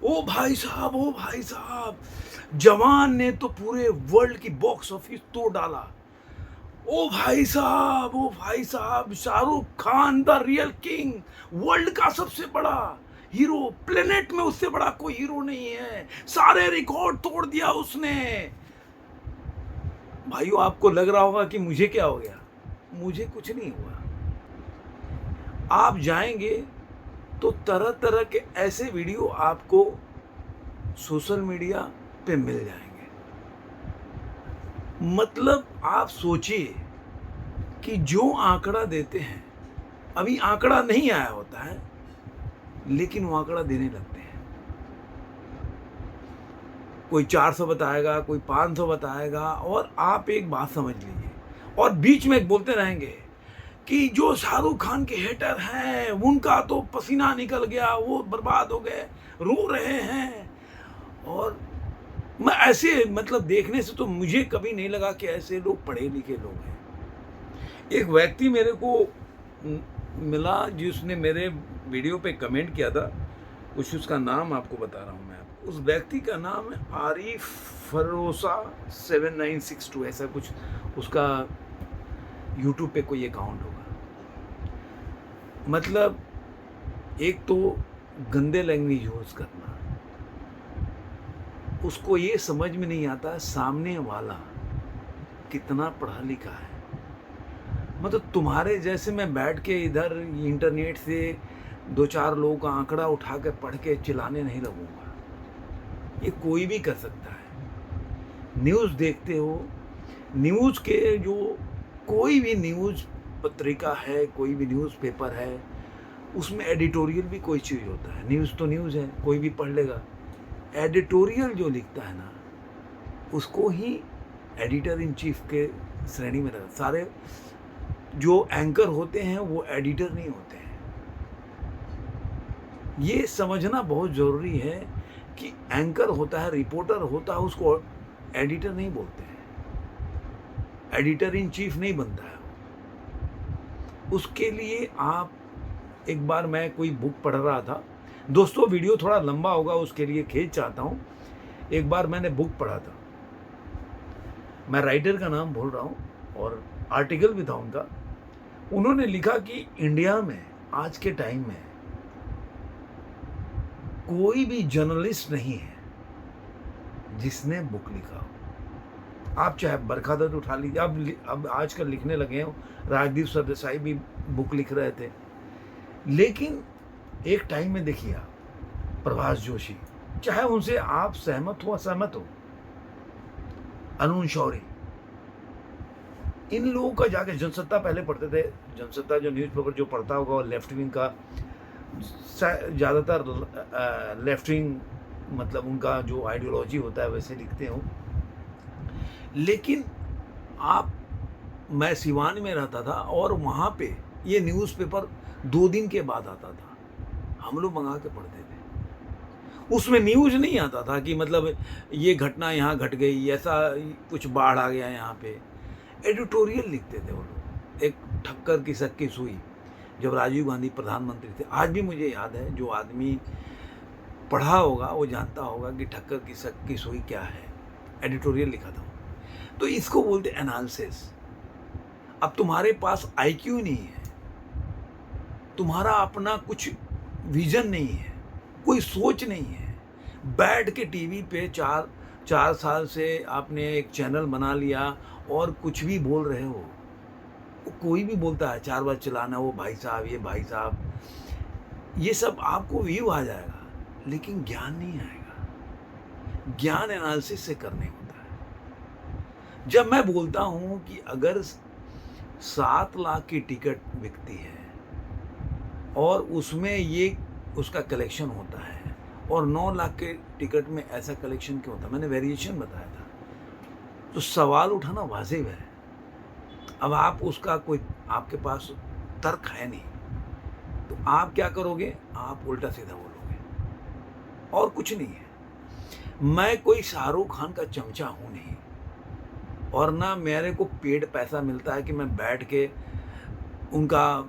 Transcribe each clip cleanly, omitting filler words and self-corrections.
ओ भाई साहब, ओ भाई साहब, जवान ने तो पूरे वर्ल्ड की बॉक्स ऑफिस तोड़ डाला। ओ भाई साहब, ओ भाई साहब, Shahrukh Khan the real king, world का सबसे बड़ा हीरो, प्लेनेट में उससे बड़ा कोई हीरो नहीं है, सारे रिकॉर्ड तोड़ दिया उसने। भाइयों, आपको लग रहा होगा कि मुझे क्या हो गया। मुझे कुछ नहीं हुआ। आप जाएंगे तो तरह तरह के ऐसे वीडियो आपको सोशल मीडिया पे मिल जाएंगे। मतलब आप सोचिए कि जो आंकड़ा देते हैं, अभी आंकड़ा नहीं आया होता है, लेकिन वो आंकड़ा देने लगते हैं। कोई 400 बताएगा, कोई 500 बताएगा, और आप एक बात समझ लीजिए, और बीच में बोलते रहेंगे कि जो शाहरुख खान के हेटर हैं उनका तो पसीना निकल गया, वो बर्बाद हो गए, रो रहे हैं। और मैं ऐसे, मतलब देखने से तो मुझे कभी नहीं लगा कि ऐसे लोग पढ़े लिखे लोग हैं। एक व्यक्ति मेरे को मिला जिसने मेरे वीडियो पे कमेंट किया था, कुछ उसका नाम आपको बता रहा हूँ मैं आपको। उस व्यक्ति का नाम है आरिफ फरोसा 7962, ऐसा कुछ उसका यूट्यूब पे कोई अकाउंट होगा। मतलब एक तो गंदे लैंग्वेज यूज करना, उसको ये समझ में नहीं आता सामने वाला कितना पढ़ा लिखा है। मतलब तुम्हारे जैसे मैं बैठ के इधर इंटरनेट से दो चार लोगों का आंकड़ा उठा के पढ़ के चिल्लाने नहीं लगूंगा। ये कोई भी कर सकता है। न्यूज़ देखते हो, न्यूज़ के जो कोई भी न्यूज़ पत्रिका है, कोई भी न्यूज़पेपर है, उसमें एडिटोरियल भी कोई चीज़ होता है। न्यूज़ तो न्यूज़ है, कोई भी पढ़ लेगा। एडिटोरियल जो लिखता है ना, उसको ही एडिटर इन चीफ के श्रेणी में रखा। सारे जो एंकर होते हैं वो एडिटर नहीं होते हैं। ये समझना बहुत ज़रूरी है कि एंकर होता है, रिपोर्टर होता है, उसको एडिटर नहीं बोलते हैं। एडिटर इन चीफ नहीं बनता है। उसके लिए आप, एक बार मैं कोई बुक पढ़ रहा था, दोस्तों वीडियो थोड़ा लंबा होगा, उसके लिए खेद चाहता हूँ। एक बार मैंने बुक पढ़ा था, मैं राइटर का नाम भूल रहा हूँ और आर्टिकल भी था उनका। उन्होंने लिखा कि इंडिया में आज के टाइम में कोई भी जर्नलिस्ट नहीं है जिसने बुक लिखा हो। आप चाहे बरखा दत्त उठा लीजिए, अब आजकल लिखने लगे हैं, राजदीप सरदेसाई भी बुक लिख रहे थे। लेकिन एक टाइम में देखिए आप, प्रभास जोशी, चाहे उनसे आप सहमत हो असहमत हो, अरुण शौरी, इन लोगों का जाके जनसत्ता पहले पढ़ते थे। जनसत्ता जो न्यूज़पेपर जो पढ़ता होगा वो लेफ्ट विंग का, ज़्यादातर लेफ्ट विंग, मतलब उनका जो आइडियोलॉजी होता है वैसे लिखते हो। लेकिन आप, मैं सिवान में रहता था और वहाँ पे ये न्यूज़पेपर 2 दिन के बाद आता था, हम लोग मंगा के पढ़ते थे। उसमें न्यूज़ नहीं आता था कि मतलब ये घटना यहाँ घट गई, ऐसा कुछ बाढ़ आ गया यहाँ पे। एडिटोरियल लिखते थे वो लोग। एक ठक्कर की सक्की सुई, जब राजीव गांधी प्रधानमंत्री थे, आज भी मुझे याद है, जो आदमी पढ़ा होगा वो जानता होगा कि ठक्कर की सक्की सुई क्या है। एडिटोरियल लिखा था। तो इसको बोलते एनालिसिस। अब तुम्हारे पास आईक्यू नहीं है, तुम्हारा अपना कुछ विजन नहीं है, कोई सोच नहीं है, बैठ के टीवी पे 4 साल से आपने एक चैनल बना लिया और कुछ भी बोल रहे हो। कोई भी बोलता है 4 बार चलाना, वो भाई साहब, ये भाई साहब, ये सब आपको व्यू आ जाएगा, लेकिन ज्ञान नहीं आएगा। ज्ञान एनालिसिस से करने होता है। जब मैं बोलता हूं कि अगर 7 लाख की टिकट बिकती है और उसमें ये उसका कलेक्शन होता है, और 9 लाख के टिकट में ऐसा कलेक्शन क्यों होता है, मैंने वेरिएशन बताया था। तो सवाल उठाना वाजिब है। अब आप उसका कोई, आपके पास तर्क है नहीं, तो आप क्या करोगे, आप उल्टा सीधा बोलोगे, और कुछ नहीं है। मैं कोई शाहरुख खान का चमचा हूं नहीं, और ना मेरे को पेड पैसा मिलता है कि मैं बैठ के उनका,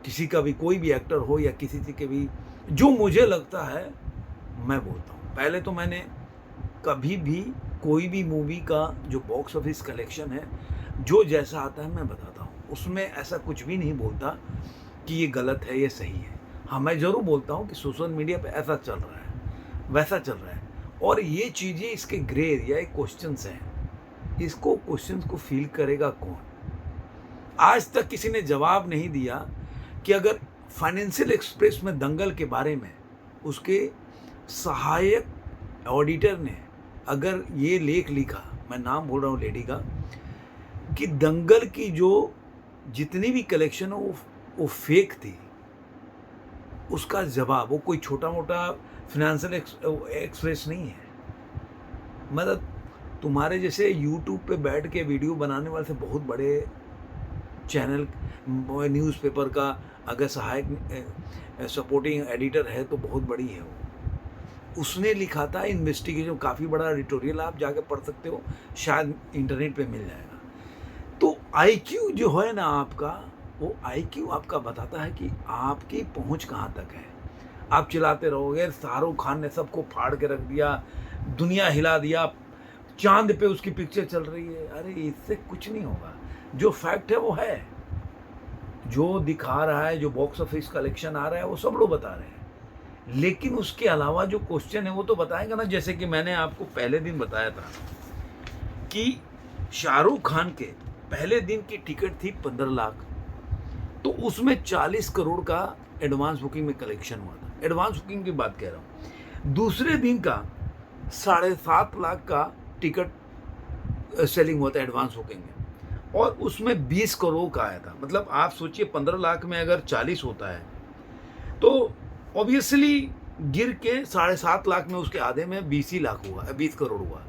किसी का भी, कोई भी एक्टर हो या किसी के भी, जो मुझे लगता है मैं बोलता हूँ। पहले तो मैंने कभी भी कोई भी मूवी का जो बॉक्स ऑफिस कलेक्शन है, जो जैसा आता है मैं बताता हूँ। उसमें ऐसा कुछ भी नहीं बोलता कि ये गलत है, ये सही है। हाँ, मैं ज़रूर बोलता हूँ कि सोशल मीडिया पे ऐसा चल रहा है, वैसा चल रहा है, और ये चीज़ें इसके ग्रे एरिया क्वेश्चंस हैं। इसको क्वेश्चंस को फ़ील करेगा कौन? आज तक किसी ने जवाब नहीं दिया कि अगर फाइनेंशियल एक्सप्रेस में दंगल के बारे में उसके सहायक ऑडिटर ने अगर ये लेख लिखा, मैं नाम बोल रहा हूँ लेडी का, कि दंगल की जो जितनी भी कलेक्शन है वो फेक थी, उसका जवाब वो कोई छोटा मोटा फाइनेंशियल एक्सप्रेस नहीं है। मतलब तुम्हारे जैसे यूट्यूब पे बैठ के वीडियो बनाने वाले से बहुत बड़े चैनल, न्यूज़पेपर का अगर सहायक सपोर्टिंग एडिटर है तो बहुत बड़ी है वो। उसने लिखा था इन्वेस्टिगेशन, काफ़ी बड़ा एडिटोरियल, आप जाकर पढ़ सकते हो, शायद इंटरनेट पे मिल जाएगा। तो आईक्यू जो है ना आपका, वो आईक्यू आपका बताता है कि आपकी पहुंच कहाँ तक है। आप चिल्लाते रहोगे शाहरुख खान ने सबको फाड़ के रख दिया, दुनिया हिला दिया, चांद पे उसकी पिक्चर चल रही है। अरे इससे कुछ नहीं होगा। जो फैक्ट है वो है, जो दिखा रहा है, जो बॉक्स ऑफिस कलेक्शन आ रहा है वो सब लोग बता रहे हैं, लेकिन उसके अलावा जो क्वेश्चन है वो तो बताएगा ना। जैसे कि मैंने आपको पहले दिन बताया था कि शाहरुख खान के पहले दिन की टिकट थी 15 लाख, तो उसमें 40 करोड़ का एडवांस बुकिंग में कलेक्शन हुआ था। एडवांस बुकिंग की बात कह रहा हूँ। दूसरे दिन का 7.5 लाख का टिकट सेलिंग हुआ था एडवांस बुकिंग में, और उसमें 20 करोड़ का आया था। मतलब आप सोचिए 15 लाख में अगर 40 होता है तो ऑब्वियसली गिर के 7.5 लाख में उसके आधे में 20 ही लाख हुआ, 20 करोड़ हुआ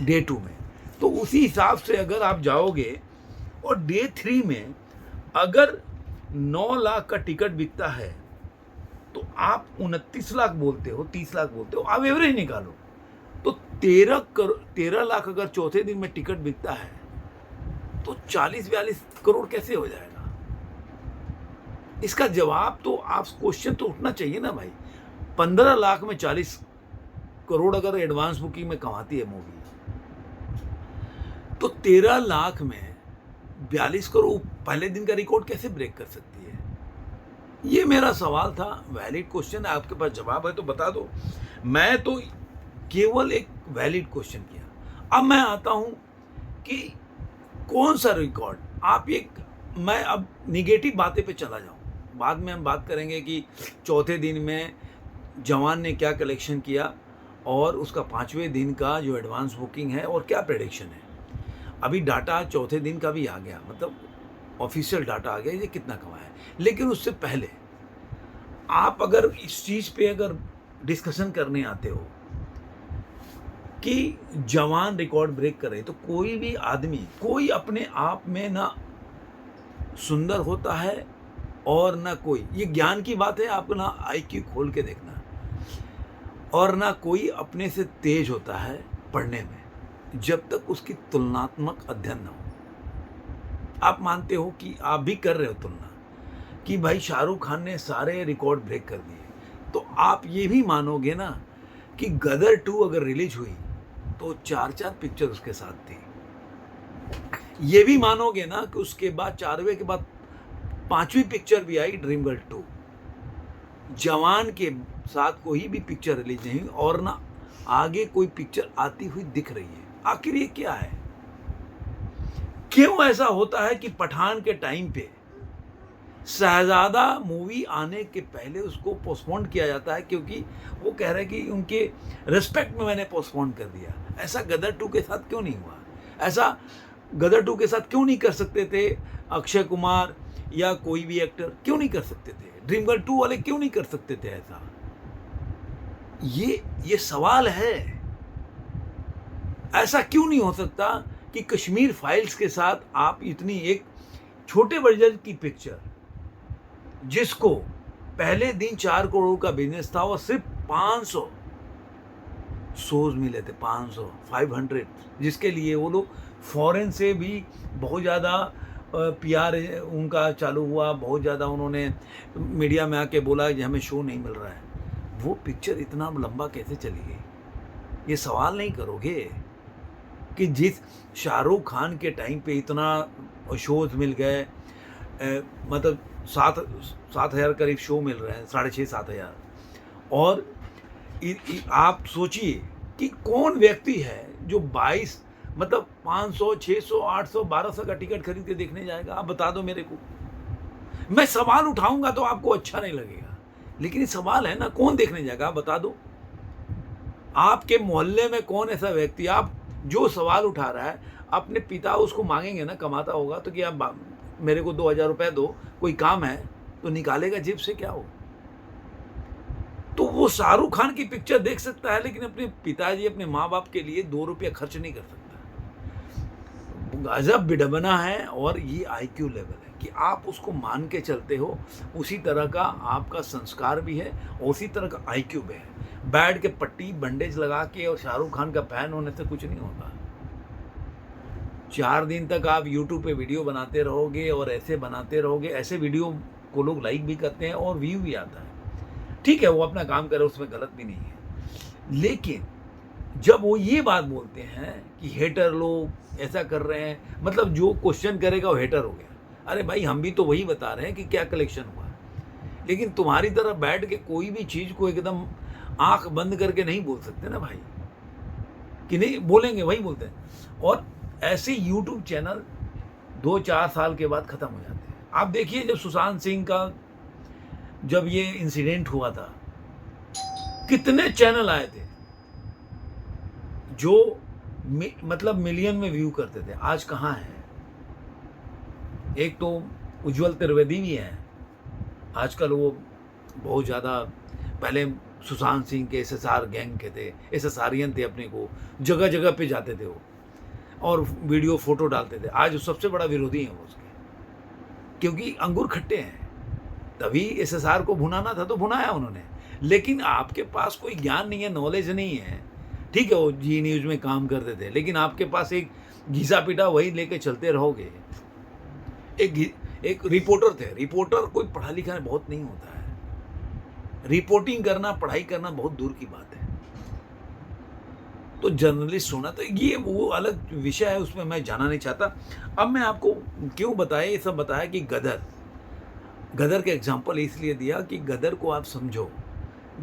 डे 2 में। तो उसी हिसाब से अगर आप जाओगे और डे 3 में अगर 9 लाख का टिकट बिकता है तो आप 29 लाख बोलते हो, 30 लाख बोलते हो, आप एवरेज निकालो तो 13 लाख अगर चौथे दिन में टिकट बिकता है तो 40-42 करोड़ कैसे हो जाएगा? इसका जवाब तो आप, क्वेश्चन तो उठना चाहिए ना भाई। 15 लाख में 40 करोड़ अगर एडवांस बुकिंग में कमाती है मूवी, तो 13 लाख में 42 करोड़ पहले दिन का रिकॉर्ड कैसे ब्रेक कर सकती है? ये मेरा सवाल था, वैलिड क्वेश्चन है। आपके पास जवाब है तो बता दो। मैं तो केवल एक वैलिड क्वेश्चन किया। अब मैं आता हूं कि कौन सा रिकॉर्ड आप मैं अब निगेटिव बातें पे चला जाऊं। बाद में हम बात करेंगे कि चौथे दिन में जवान ने क्या कलेक्शन किया और उसका 5वें दिन का जो एडवांस बुकिंग है और क्या प्रेडिक्शन है। अभी डाटा चौथे दिन का भी आ गया, मतलब ऑफिशियल डाटा आ गया ये कितना कमाया है। लेकिन उससे पहले आप अगर इस चीज़ पे अगर डिस्कशन करने आते हो कि जवान रिकॉर्ड ब्रेक करे, तो कोई भी आदमी, कोई अपने आप में ना सुंदर होता है और ना कोई, ये ज्ञान की बात है, आपको ना आईक्यू खोल के देखना, और ना कोई अपने से तेज होता है पढ़ने में जब तक उसकी तुलनात्मक अध्ययन ना हो। आप मानते हो कि आप भी कर रहे हो तुलना कि भाई शाहरुख खान ने सारे रिकॉर्ड ब्रेक कर दिए, तो आप ये भी मानोगे ना कि गदर 2 अगर रिलीज हुई तो 4 पिक्चर उसके साथ थी। ये भी मानोगे ना कि उसके बाद 4वें के बाद 5वीं पिक्चर भी आई, ड्रीम गर्ल 2। जवान के साथ कोई भी पिक्चर रिलीज नहीं और ना आगे कोई पिक्चर आती हुई दिख रही है। आखिर ये क्या है? क्यों ऐसा होता है कि पठान के टाइम पे शहजादा मूवी आने के पहले उसको पोस्टपोन किया जाता है, क्योंकि वो कह रहे हैं कि उनके रिस्पेक्ट में मैंने पोस्टपोन कर दिया। ऐसा गदर 2 के साथ क्यों नहीं हुआ? ऐसा गदर 2 के साथ क्यों नहीं कर सकते थे अक्षय कुमार या कोई भी एक्टर? क्यों नहीं कर सकते थे? ड्रीम गर्ल 2 वाले क्यों नहीं कर सकते थे ऐसा? ये सवाल है। ऐसा क्यों नहीं हो सकता कि कश्मीर फाइल्स के साथ आप इतनी एक छोटे बजट की पिक्चर, जिसको पहले दिन 4 करोड़ का बिजनेस था और सिर्फ 500 शोज मिले थे, 500 जिसके लिए वो लोग फॉरेन से भी बहुत ज़्यादा पीआर उनका चालू हुआ, बहुत ज़्यादा उन्होंने मीडिया में आके बोला कि हमें शो नहीं मिल रहा है। वो पिक्चर इतना लंबा कैसे चली गई? ये सवाल नहीं करोगे कि जिस शाहरुख खान के टाइम पे इतना शोज मिल गए, मतलब 7,000 करीब शो मिल रहे हैं, 6,500-7,000, और आप सोचिए कि कौन व्यक्ति है जो 22 मतलब 500, 600, 800, 1200 का टिकट खरीद के देखने जाएगा? आप बता दो मेरे को। मैं सवाल उठाऊंगा तो आपको अच्छा नहीं लगेगा, लेकिन ये सवाल है ना, कौन देखने जाएगा? आप बता दो। आपके मोहल्ले में कौन ऐसा व्यक्ति, आप जो सवाल उठा रहा है, अपने पिता उसको मांगेंगे ना, कमाता होगा तो कि आप मेरे को 2,000 रुपये दो, कोई काम है, तो निकालेगा जेब से क्या हो? तो वो शाहरुख खान की पिक्चर देख सकता है, लेकिन अपने पिताजी, अपने माँ बाप के लिए 2 रुपया खर्च नहीं कर सकता। गजब विडंबना है, और ये आईक्यू लेवल है कि आप उसको मान के चलते हो, उसी तरह का आपका संस्कार भी है, और उसी तरह का आईक्यू भी है। बैठ के पट्टी बंडेज लगा के और शाहरुख खान का फैन होने से कुछ नहीं होता। 4 दिन तक आप यूट्यूब पे वीडियो बनाते रहोगे और ऐसे बनाते रहोगे, ऐसे वीडियो को लोग लाइक भी करते हैं और व्यू भी आता है। ठीक है, वो अपना काम करे, उसमें गलत भी नहीं है। लेकिन जब वो ये बात बोलते हैं कि हेटर लोग ऐसा कर रहे हैं, मतलब जो क्वेश्चन करेगा वो हेटर हो गया। अरे भाई, हम भी तो वही बता रहे हैं कि क्या कलेक्शन हुआ, लेकिन तुम्हारी तरह बैठ के कोई भी चीज़ को एकदम आंख बंद करके नहीं बोल सकते ना भाई, कि नहीं बोलेंगे, वही बोलते हैं। और ऐसे यूट्यूब चैनल 2-4 साल के बाद ख़त्म हो जाते हैं। आप देखिए, जब सुशांत सिंह का जब ये इंसिडेंट हुआ था, कितने चैनल आए थे जो मतलब मिलियन में व्यू करते थे। आज कहाँ है? एक तो उज्ज्वल त्रिवेदी भी हैं, आजकल वो बहुत ज़्यादा, पहले सुशांत सिंह के एसएसआर गैंग के थे, एसएसआरियन थे, अपने को जगह जगह पे जाते थे वो, और वीडियो फोटो डालते थे। आज सबसे बड़ा विरोधी है वो उसके, क्योंकि अंगूर खट्टे हैं। तभी एसएसआर को भुनाना था तो भुनाया उन्होंने, लेकिन आपके पास कोई ज्ञान नहीं है, नॉलेज नहीं है। ठीक है, वो जी न्यूज़ में काम करते थे, लेकिन आपके पास एक घिसा पिटा वही लेके चलते रहोगे। एक रिपोर्टर थे, रिपोर्टर कोई पढ़ा लिखा बहुत नहीं होता है, रिपोर्टिंग करना, पढ़ाई करना बहुत दूर की बात है। तो जर्नलिस्ट होना, तो ये वो अलग विषय है, उसमें मैं जाना नहीं चाहता। अब मैं आपको क्यों बताया ये सब, बताया कि गदर के एग्जाम्पल इसलिए दिया कि गदर को आप समझो।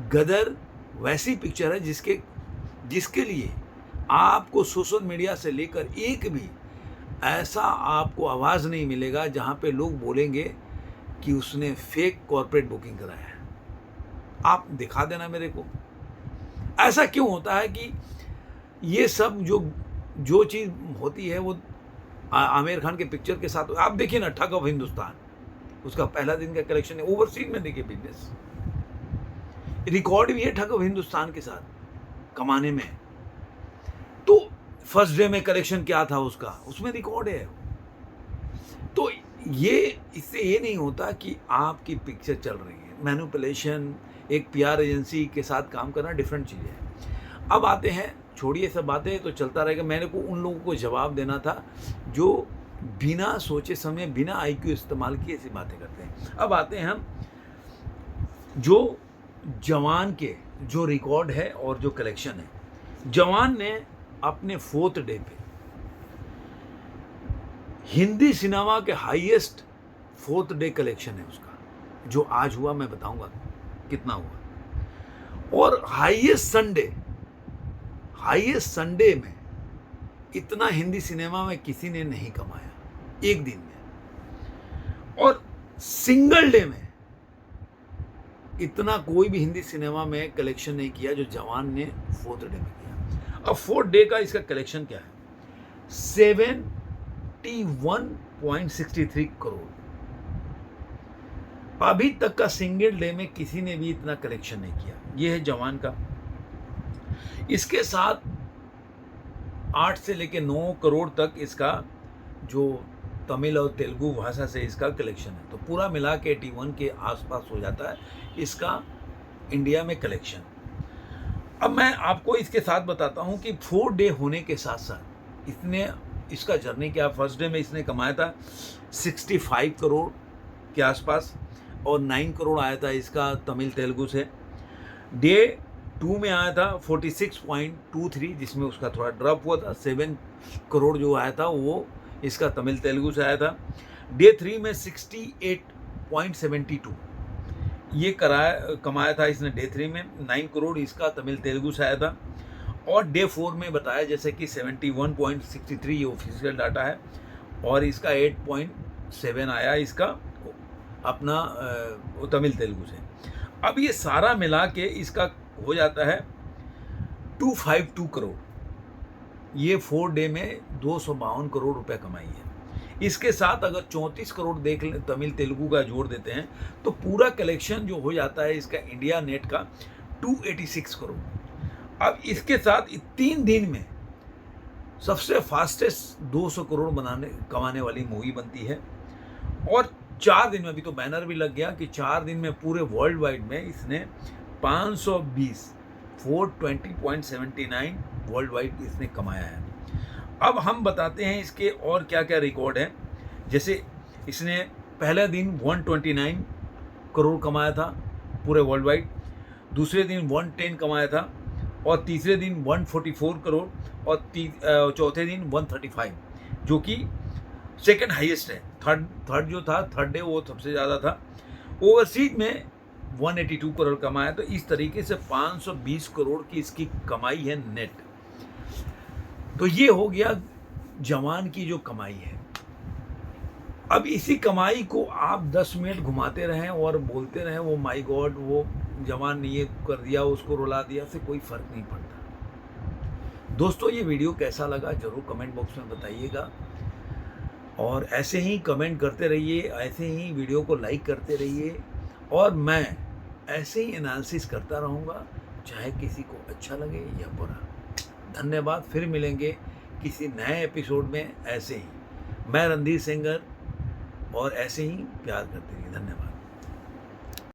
गदर वैसी पिक्चर है जिसके लिए आपको सोशल मीडिया से लेकर एक भी ऐसा आपको आवाज़ नहीं मिलेगा जहाँ पे लोग बोलेंगे कि उसने फेक कॉर्पोरेट बुकिंग कराया है। आप दिखा देना मेरे को। ऐसा क्यों होता है कि ये सब जो चीज़ होती है वो आमिर खान के पिक्चर के साथ। आप देखिए ना, ठग ऑफ हिंदुस्तान, उसका पहला दिन का कलेक्शन है, ओवरसीज में देखिए बिजनेस रिकॉर्ड भी है ठग ऑफ हिंदुस्तान के साथ कमाने में। तो फर्स्ट डे में कलेक्शन क्या था उसका, उसमें रिकॉर्ड है। तो ये इससे ये नहीं होता कि आपकी पिक्चर चल रही है। मैनिपुलेशन, एक पीआर एजेंसी के साथ काम करना डिफरेंट चीज़ है। अब आते हैं, छोड़िए सब बातें, तो चलता रहेगा। मैंने को उन लोगों को जवाब देना था जो बिना सोचे समय, बिना आईक्यू इस्तेमाल किए ऐसी बातें करते हैं। अब आते हैं हम जो जवान के जो रिकॉर्ड है और जो कलेक्शन है। जवान ने अपने 4th डे पे हिंदी सिनेमा के हाईएस्ट 4th डे कलेक्शन है उसका, जो आज हुआ, मैं बताऊंगा कितना हुआ। और हाईएस्ट संडे में इतना हिंदी सिनेमा में किसी ने नहीं कमाया एक दिन में, और सिंगल डे में इतना कोई भी हिंदी सिनेमा में कलेक्शन नहीं किया जो जवान ने 4th डे में किया। अब 4th डे का इसका कलेक्शन क्या है? 71.63 करोड़। अभी तक का सिंगल डे में किसी ने भी इतना कलेक्शन नहीं किया। यह है जवान का। इसके साथ 8 से लेके 9 करोड़ तक इसका जो तमिल और तेलुगु भाषा से इसका कलेक्शन है। तो पूरा मिला के 81 के आसपास हो जाता है इसका इंडिया में कलेक्शन। अब मैं आपको इसके साथ बताता हूँ कि 4 डे होने के साथ साथ इसका जर्नी क्या। फर्स्ट डे में इसने कमाया था 65 करोड़ के आसपास, और 9 करोड़ आया था इसका तमिल तेलुगु से। डे 2 में आया था 46.23, जिसमें उसका थोड़ा ड्रॉप हुआ था। 7 करोड़ जो आया था वो इसका तमिल तेलुगु से आया था। डे 3 में 68.72 ये कमाया था इसने डे 3 में। 9 करोड़ इसका तमिल तेलुगु से आया था। और डे 4 में बताया जैसे कि 71.63 ये ऑफिशियल डाटा है, और इसका 8.7 आया इसका अपना तमिल तेलुगु से। अब ये सारा मिला के इसका हो जाता है 252 करोड़। ये 4 डे में 252 करोड़ रुपए कमाई है। इसके साथ अगर 34 करोड़ देख लें तमिल तेलुगु का जोड़ देते हैं तो पूरा कलेक्शन जो हो जाता है इसका इंडिया नेट का 286 करोड़। अब इसके साथ 3 दिन में सबसे फास्टेस्ट 200 करोड़ कमाने वाली मूवी बनती है। और 4 दिन में, अभी तो बैनर भी लग गया कि 4 दिन में पूरे वर्ल्ड वाइड में इसने 420.79 वर्ल्ड वाइड इसने कमाया है। अब हम बताते हैं इसके और क्या क्या रिकॉर्ड हैं। जैसे इसने पहला दिन 129 करोड़ कमाया था पूरे वर्ल्ड वाइड, दूसरे दिन 110 कमाया था, और तीसरे दिन 144 करोड़, और चौथे दिन 135, जो कि सेकंड हाईएस्ट है। थर्ड जो था, थर्ड डे वो सबसे ज़्यादा था। ओवरसीज में 182 करोड़ कमाया। तो इस तरीके से 520 करोड़ की इसकी कमाई है नेट। तो ये हो गया जवान की जो कमाई है। अब इसी कमाई को आप 10 मिनट घुमाते रहें और बोलते रहें वो माय गॉड वो जवान ने ये कर दिया, उसको रुला दिया, से कोई फर्क नहीं पड़ता। दोस्तों ये वीडियो कैसा लगा जरूर कमेंट बॉक्स में बताइएगा, और ऐसे ही कमेंट करते रहिए, ऐसे ही वीडियो को लाइक करते रहिए, और मैं ऐसे ही एनालिसिस करता रहूँगा, चाहे किसी को अच्छा लगे या बुरा। धन्यवाद। फिर मिलेंगे किसी नए एपिसोड में ऐसे ही। मैं रणधीर सेंगर, और ऐसे ही प्यार करते रहिए। धन्यवाद।